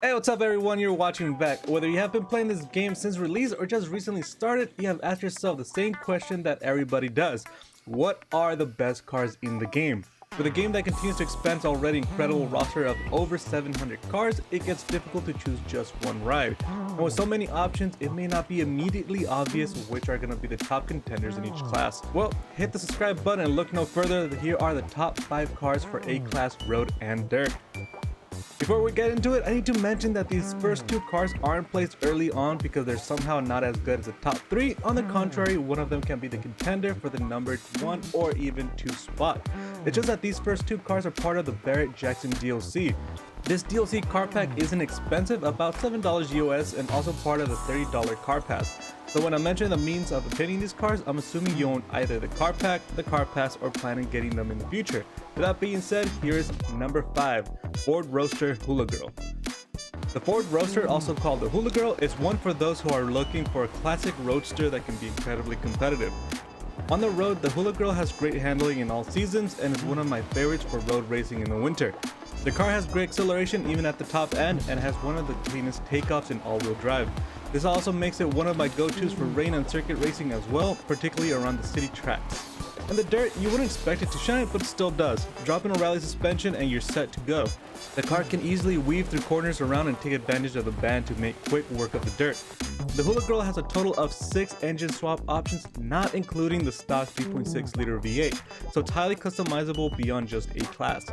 Hey, what's up everyone, you're watching back. Whether you have been playing this game since release or just recently started, you have asked yourself the same question that everybody does. What are the best cars in the game? With a game that continues to expand its already incredible roster of over 700 cars, it gets difficult to choose just one ride. And with so many options, it may not be immediately obvious which are going to be the top contenders in each class. Well, hit the subscribe button and look no further. Here are the top 5 cars for A-Class Road and Dirt. Before we get into it, I need to mention that these first 2 cars aren't placed early on because they're somehow not as good as the top 3. On the contrary, one of them can be the contender for the number 1 or even 2 spot. It's just that these first 2 cars are part of the Barrett-Jackson DLC. This DLC car pack isn't expensive, about $7 US, and also part of the $30 car pass. So when I mention the means of obtaining these cars, I'm assuming you own either the car pack, the car pass, or plan on getting them in the future. With that being said, here's number 5, Ford Roadster Hula Girl. The Ford Roadster, also called the Hula Girl, is one for those who are looking for a classic roadster that can be incredibly competitive. On the road, the Hula Girl has great handling in all seasons and is one of my favorites for road racing in the winter. The car has great acceleration even at the top end and has one of the cleanest takeoffs in all-wheel drive. This also makes it one of my go-tos for rain and circuit racing as well, particularly around the city tracks. In the dirt, you wouldn't expect it to shine, but it still does. Drop in a rally suspension and you're set to go. The car can easily weave through corners around and take advantage of the band to make quick work of the dirt. The Hula Girl has a total of 6 engine swap options, not including the stock 3.6 liter V8, so it's highly customizable beyond just A-Class.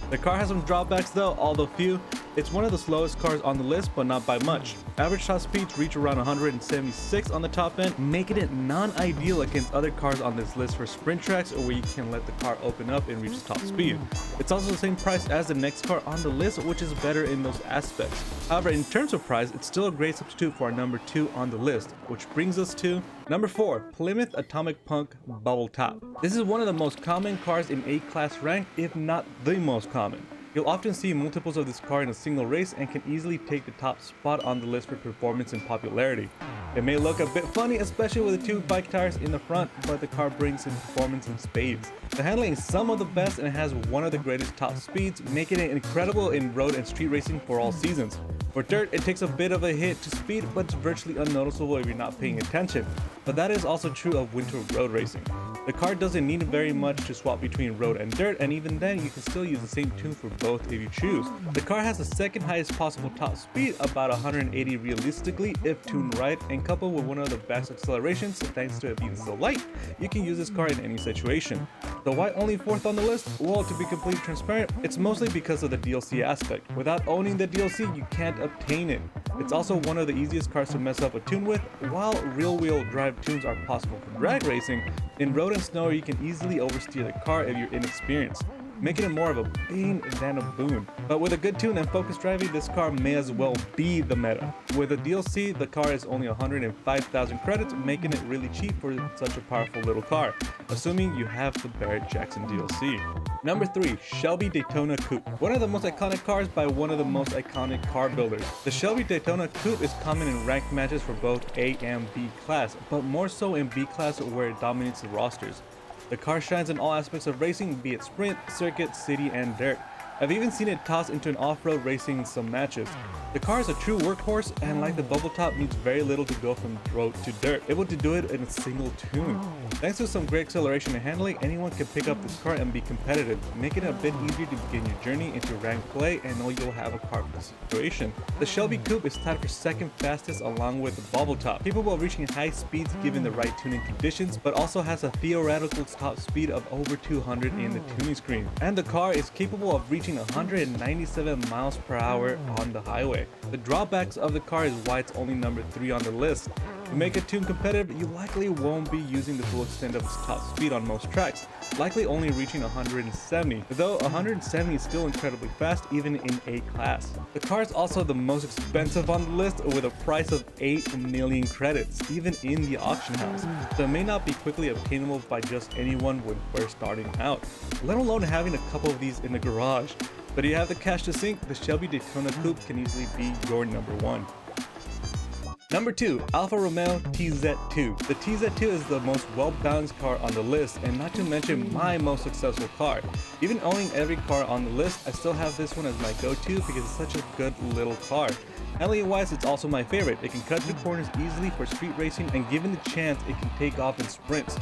The car has some drawbacks though, although few. It's one of the slowest cars on the list, but not by much. Average top speeds reach around 176 on the top end, making it non-ideal against other cars on this list for sprint tracks or where you can let the car open up and reach top speed. It's also the same price as the next car on the list, which is better in those aspects. However, in terms of price, it's still a great substitute for our number 2 on the list, which brings us to number 4, Plymouth Atomic Punk Bubble Top. This is one of the most common cars in A-Class rank, if not the most common. You'll often see multiples of this car in a single race and can easily take the top spot on the list for performance and popularity. It may look a bit funny, especially with the 2 bike tires in the front, but the car brings in performance in spades. The handling is some of the best and it has one of the greatest top speeds, making it incredible in road and street racing for all seasons. For dirt, it takes a bit of a hit to speed, but it's virtually unnoticeable if you're not paying attention. But that is also true of winter road racing. The car doesn't need very much to swap between road and dirt, and even then you can still use the same tune for both if you choose. The car has the second highest possible top speed, about 180 realistically if tuned right, and coupled with one of the best accelerations, thanks to it being so light, you can use this car in any situation. So why only 4th on the list? Well, to be completely transparent, it's mostly because of the DLC aspect. Without owning the DLC, you can't obtain it. It's also one of the easiest cars to mess up a tune with. While rear-wheel drive tunes are possible for drag racing, in road and snow you can easily oversteer the car if you're inexperienced, making it more of a bane than a boon. But with a good tune and focused driving, this car may as well be the meta. With the DLC, the car is only 105,000 credits, making it really cheap for such a powerful little car, assuming you have the Barrett-Jackson DLC. Number 3, Shelby Daytona Coupe. One of the most iconic cars by one of the most iconic car builders. The Shelby Daytona Coupe is common in ranked matches for both A and B class, but more so in B class where it dominates the rosters. The car shines in all aspects of racing, be it sprint, circuit, city, and dirt. I've even seen it tossed into an off-road racing in some matches. The car is a true workhorse and like the bubble top needs very little to go from road to dirt, able to do it in a single tune. Thanks to some great acceleration and handling, anyone can pick up this car and be competitive, making it a bit easier to begin your journey into ranked play and know you'll have a car for the situation. The Shelby Coupe is tied for 2nd fastest along with the bubble top, capable of reaching high speeds given the right tuning conditions, but also has a theoretical top speed of over 200 in the tuning screen. And the car is capable of reaching 197 miles per hour on the highway. The drawbacks of the car is why it's only number 3 on the list. To make it tune competitive, you likely won't be using the full extent of its top speed on most tracks, likely only reaching 170, though 170 is still incredibly fast even in A-Class. The car is also the most expensive on the list with a price of 8 million credits, even in the auction house, so it may not be quickly obtainable by just anyone when first starting out, let alone having a couple of these in the garage. But if you have the cash to sink, the Shelby Daytona Coupe can easily be your number 1. Number 2, Alfa Romeo TZ2. The TZ2 is the most well-balanced car on the list, and not to mention my most successful car. Even owning every car on the list, I still have this one as my go-to because it's such a good little car. Handling wise, it's also my favorite. It can cut through corners easily for street racing, and given the chance, it can take off in sprints.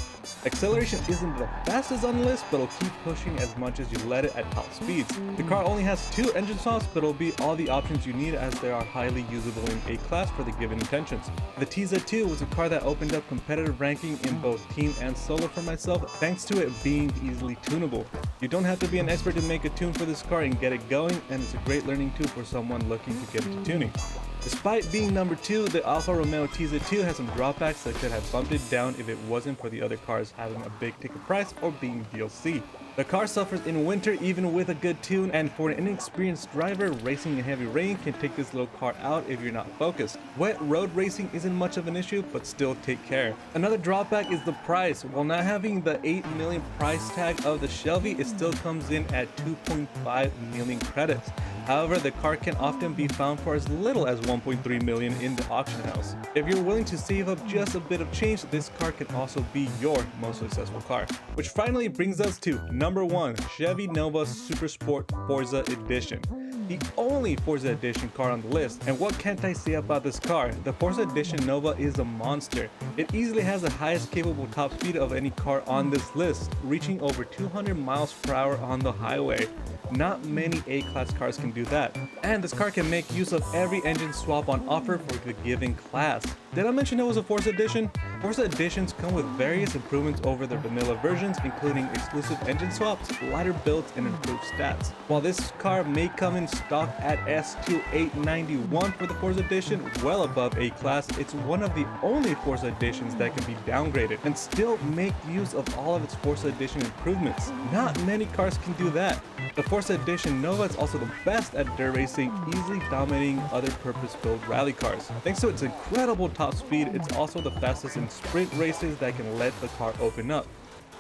Acceleration isn't the fastest on the list, but it'll keep pushing as much as you let it at top speeds. The car only has 2 engine swaps, but it'll be all the options you need as they are highly usable in A-class for the given intentions. The TZ2 was a car that opened up competitive ranking in both team and solo for myself, thanks to it being easily tunable. You don't have to be an expert to make a tune for this car and get it going, and it's a great learning tool for someone looking to get into tuning. Despite being number 2, the Alfa Romeo TZ2 has some drawbacks that could have bumped it down if it wasn't for the other cars having a big ticket price or being DLC. The car suffers in winter even with a good tune, and for an inexperienced driver, racing in heavy rain can take this little car out if you're not focused. Wet road racing isn't much of an issue, but still take care. Another drawback is the price. While not having the 8 million price tag of the Shelby, it still comes in at 2.5 million credits. However, the car can often be found for as little as 1.3 million in the auction house. If you're willing to save up just a bit of change, this car can also be your most successful car. Which finally brings us to number 1, Chevy Nova Super Sport Forza Edition. The only Forza Edition car on the list. And what can't I say about this car? The Forza Edition Nova is a monster. It easily has the highest capable top speed of any car on this list, reaching over 200 miles per hour on the highway. Not many A-class cars can do that. And this car can make use of every engine swap on offer for the given class. Did I mention it was a Forza Edition? Forza Editions come with various improvements over their vanilla versions, including exclusive engine swaps, lighter builds, and improved stats. While this car may come in stock at S2891 for the Forza Edition, well above A-class, it's one of the only Forza Editions that can be downgraded and still make use of all of its Forza Edition improvements. Not many cars can do that. The Forza Edition Nova is also the best at dirt racing, easily dominating other purpose-built rally cars. Thanks to its incredible top speed, it's also the fastest in sprint races that can let the car open up.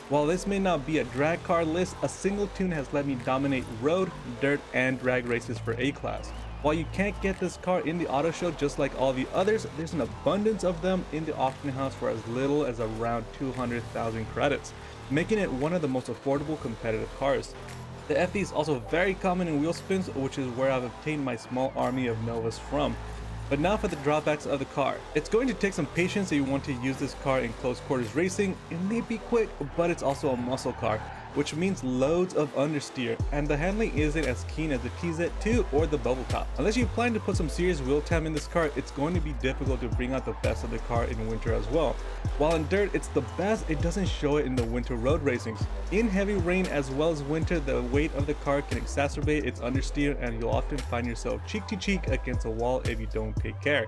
While this may not be a drag car list, a single tune has let me dominate road, dirt, and drag races for A-class. While you can't get this car in the auto show just like all the others, there's an abundance of them in the auction house for as little as around 200,000 credits, making it one of the most affordable competitive cars. The FE is also very common in wheel spins, which is where I've obtained my small army of Novas from. But now for the drawbacks of the car. It's going to take some patience if you want to use this car in close quarters racing. It may be quick, but it's also a muscle car, which means loads of understeer, and the handling isn't as keen as the TZ2 or the bubble top. Unless you plan to put some serious wheel time in this car, it's going to be difficult to bring out the best of the car in winter as well. While in dirt it's the best, it doesn't show it in the winter road racings. In heavy rain as well as winter, the weight of the car can exacerbate its understeer, and you'll often find yourself cheek to cheek against a wall if you don't take care.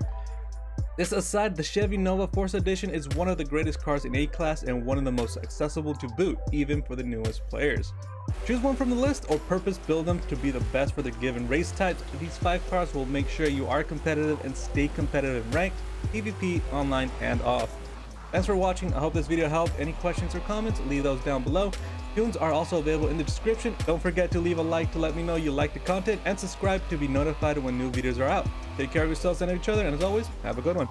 This aside, the Chevy Nova Forza Edition is one of the greatest cars in A-class and one of the most accessible to boot, even for the newest players. Choose one from the list or purpose build them to be the best for the given race types. These 5 cars will make sure you are competitive and stay competitive in ranked, PvP, online, and off. Thanks for watching. I hope this video helped. Any questions or comments, leave those down below. Tunes are also available in the description. Don't forget to leave a like to let me know you like the content, and subscribe to be notified when new videos are out. Take care of yourselves and each other, and as always, have a good one.